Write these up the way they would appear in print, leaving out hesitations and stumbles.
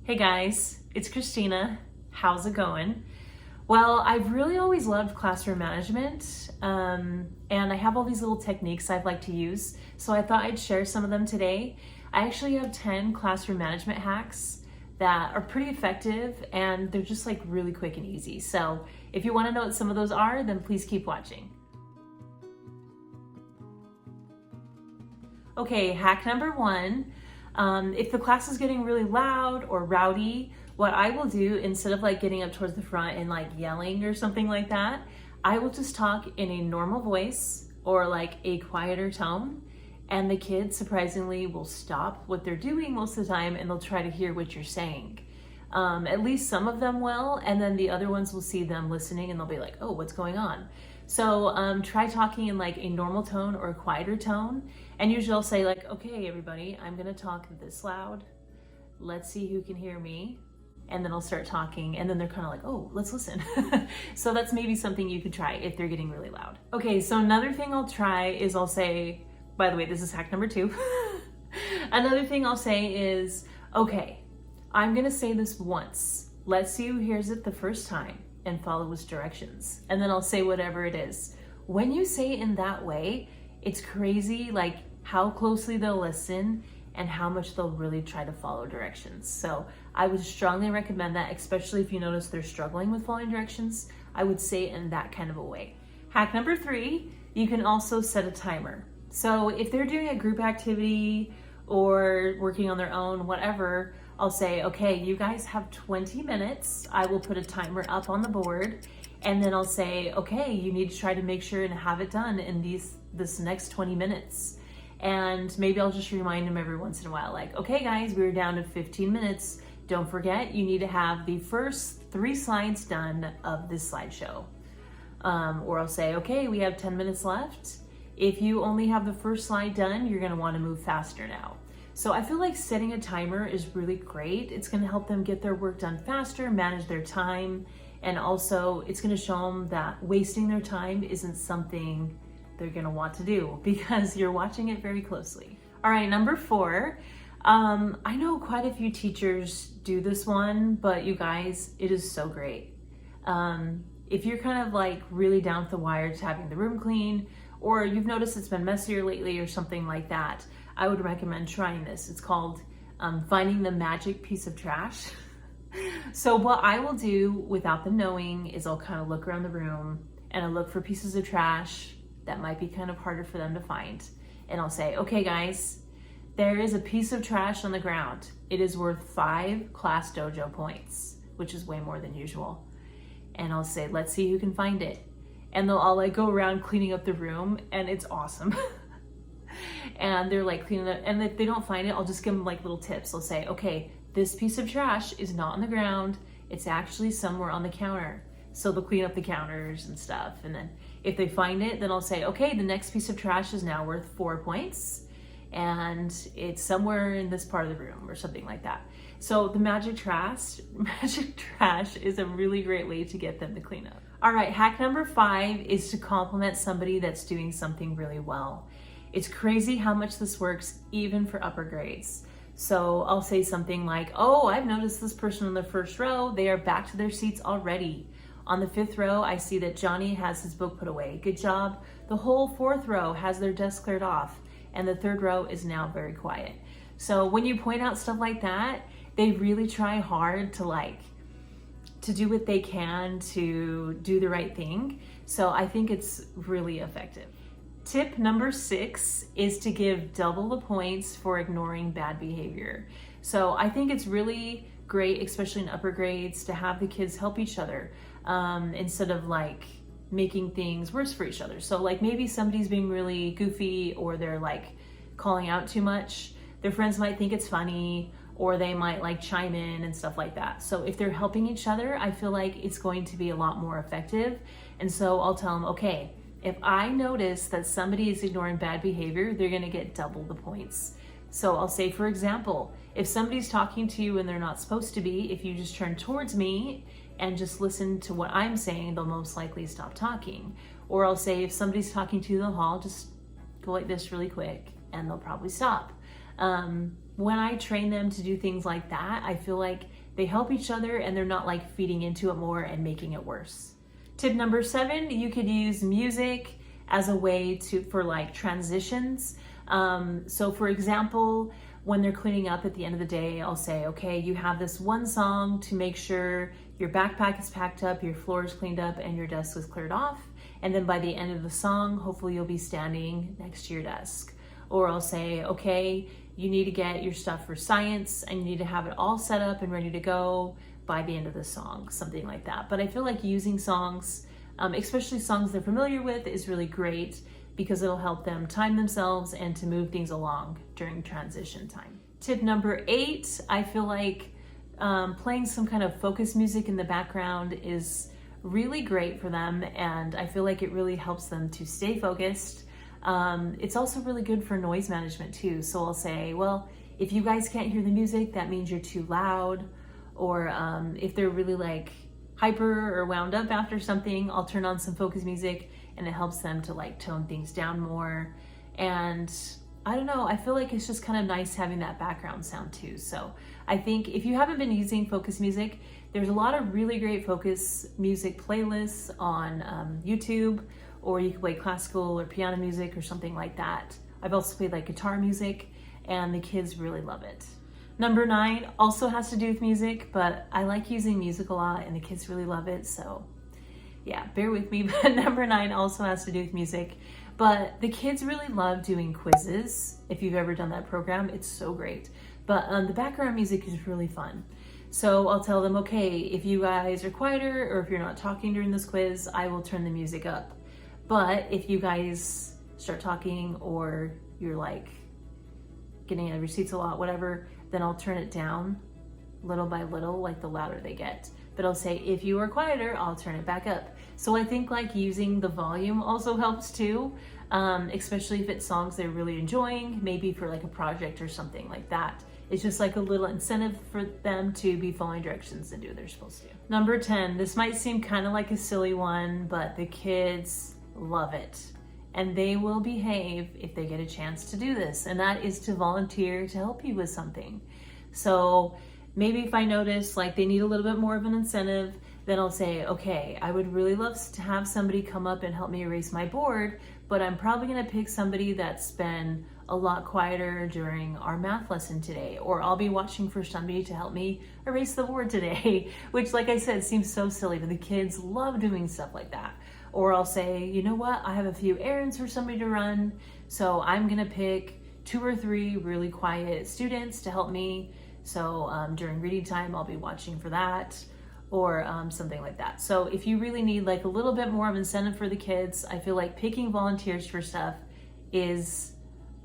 Hey guys, it's Christina. How's it going? Well, I've really always loved classroom management, and I have all these little techniques I've liked to use, so I thought I'd share some of them today. I actually have 10 classroom management hacks that are pretty effective, and they're just like really quick and easy. So if you want to know what some of those are, then please keep watching. Okay, hack number one. If the class is getting really loud or rowdy, what I will do, instead of like getting up towards the front and like yelling or something like that, I will just talk in a normal voice or like a quieter tone, and the kids surprisingly will stop what they're doing most of the time and they'll try to hear what you're saying. At least some of them will, and then the other ones will see them listening and they'll be like, oh, what's going on? So try talking in like a normal tone or a quieter tone, and usually I'll say like, okay, everybody, I'm gonna talk this loud. Let's see who can hear me. And then I'll start talking, and then they're kind of like, oh, let's listen. So that's maybe something you could try if they're getting really loud. Okay, so another thing I'll try is I'll say, by the way, this is hack number 2. Another thing I'll say is, okay, I'm gonna say this once. Let's see who hears it the first time and follow its directions. And then I'll say whatever it is. When you say it in that way, it's crazy like how closely they'll listen and how much they'll really try to follow directions. So I would strongly recommend that, especially if you notice they're struggling with following directions. I would say it in that kind of a way. Hack number 3, you can also set a timer. So if they're doing a group activity or working on their own, whatever, I'll say, okay, you guys have 20 minutes. I will put a timer up on the board, and then I'll say, okay, you need to try to make sure and have it done in this next 20 minutes. And maybe I'll just remind them every once in a while, like, okay guys, we're down to 15 minutes. Don't forget, you need to have the first 3 slides done of this slideshow. Or I'll say, okay, we have 10 minutes left. If you only have the first slide done, you're gonna wanna move faster now. So I feel like setting a timer is really great. It's gonna help them get their work done faster, manage their time, and also it's gonna show them that wasting their time isn't something they're gonna want to do because you're watching it very closely. All right, number 4. I know quite a few teachers do this one, but you guys, it is so great. If you're kind of like really down with the wire to having the room clean, or you've noticed it's been messier lately or something like that, I would recommend trying this. It's called finding the magic piece of trash. So what I will do without them knowing is I'll kind of look around the room and I'll look for pieces of trash that might be kind of harder for them to find. And I'll say, okay guys, there is a piece of trash on the ground. It is worth 5 class dojo points, which is way more than usual. And I'll say, let's see who can find it. And they'll all like go around cleaning up the room, and it's awesome. And they're like cleaning it, and if they don't find it, I'll just give them like little tips. I'll say, okay, this piece of trash is not on the ground. It's actually somewhere on the counter. So they'll clean up the counters and stuff. And then if they find it, then I'll say, okay, the next piece of trash is now worth 4 points. And it's somewhere in this part of the room or something like that. So the magic trash is a really great way to get them to clean up. All right, hack number 5 is to compliment somebody that's doing something really well. It's crazy how much this works even for upper grades. So I'll say something like, oh, I've noticed this person in the first row, they are back to their seats already. On the 5th row, I see that Johnny has his book put away. Good job. The whole 4th row has their desk cleared off, and the 3rd row is now very quiet. So when you point out stuff like that, they really try hard to do what they can to do the right thing. So I think it's really effective. Tip number 6 is to give double the points for ignoring bad behavior. So I think it's really great, especially in upper grades, to have the kids help each other instead of like making things worse for each other. So like maybe somebody's being really goofy, or they're like calling out too much. Their friends might think it's funny, or they might like chime in and stuff like that. So if they're helping each other, I feel like it's going to be a lot more effective. And so I'll tell them, okay, if I notice that somebody is ignoring bad behavior, they're gonna get double the points. So I'll say, for example, if somebody's talking to you and they're not supposed to be, if you just turn towards me and just listen to what I'm saying, they'll most likely stop talking. Or I'll say, if somebody's talking to you in the hall, just go like this really quick and they'll probably stop. when I train them to do things like that, I feel like they help each other and they're not like feeding into it more and making it worse. Tip number 7, you could use music as a way for like transitions. So for example, when they're cleaning up at the end of the day, I'll say, okay, you have this one song to make sure your backpack is packed up, your floor is cleaned up, and your desk is cleared off. And then by the end of the song, hopefully you'll be standing next to your desk. Or I'll say, okay, you need to get your stuff for science and you need to have it all set up and ready to go by the end of the song, something like that. But I feel like using songs, especially songs they're familiar with, is really great because it'll help them time themselves and to move things along during transition time. Tip number 8, I feel like playing some kind of focus music in the background is really great for them, and I feel like it really helps them to stay focused. It's also really good for noise management too. So I'll say, well, if you guys can't hear the music, that means you're too loud. Or if they're really like hyper or wound up after something, I'll turn on some focus music and it helps them to like tone things down more. And I don't know, I feel like it's just kind of nice having that background sound too. So I think if you haven't been using focus music, there's a lot of really great focus music playlists on YouTube, or you can play classical or piano music or something like that. I've also played like guitar music and the kids really love it. Number 9 also has to do with music, but I like using music a lot and the kids really love it. So yeah, bear with me, but number 9 also has to do with music. But the kids really love doing quizzes. If you've ever done that program, it's so great. But the background music is really fun. So I'll tell them, okay, if you guys are quieter or if you're not talking during this quiz, I will turn the music up. But if you guys start talking or you're like getting out of your seats a lot, whatever, then I'll turn it down little by little, like the louder they get. But I'll say, if you are quieter, I'll turn it back up. So I think like using the volume also helps too, especially if it's songs they're really enjoying, maybe for like a project or something like that. It's just like a little incentive for them to be following directions and do what they're supposed to do. Number 10, this might seem kind of like a silly one, but the kids love it. And they will behave if they get a chance to do this. And that is to volunteer to help you with something. So maybe if I notice like they need a little bit more of an incentive, then I'll say, okay, I would really love to have somebody come up and help me erase my board, but I'm probably gonna pick somebody that's been a lot quieter during our math lesson today, or I'll be watching for somebody to help me erase the board today, which like I said, seems so silly, but the kids love doing stuff like that. Or I'll say, you know what, I have a few errands for somebody to run, so I'm gonna pick 2 or 3 really quiet students to help me. So during reading time, I'll be watching for that, or something like that. So if you really need like a little bit more of incentive for the kids, I feel like picking volunteers for stuff is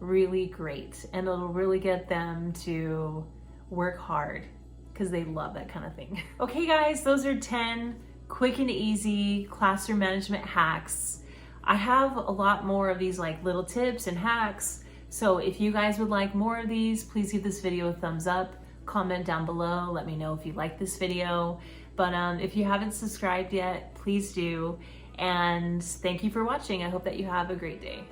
really great, and it'll really get them to work hard because they love that kind of thing. Okay guys, those are 10 quick and easy classroom management hacks. I have a lot more of these like little tips and hacks. So if you guys would like more of these, please give this video a thumbs up, comment down below, let me know if you like this video. But if you haven't subscribed yet, please do. And thank you for watching. I hope that you have a great day.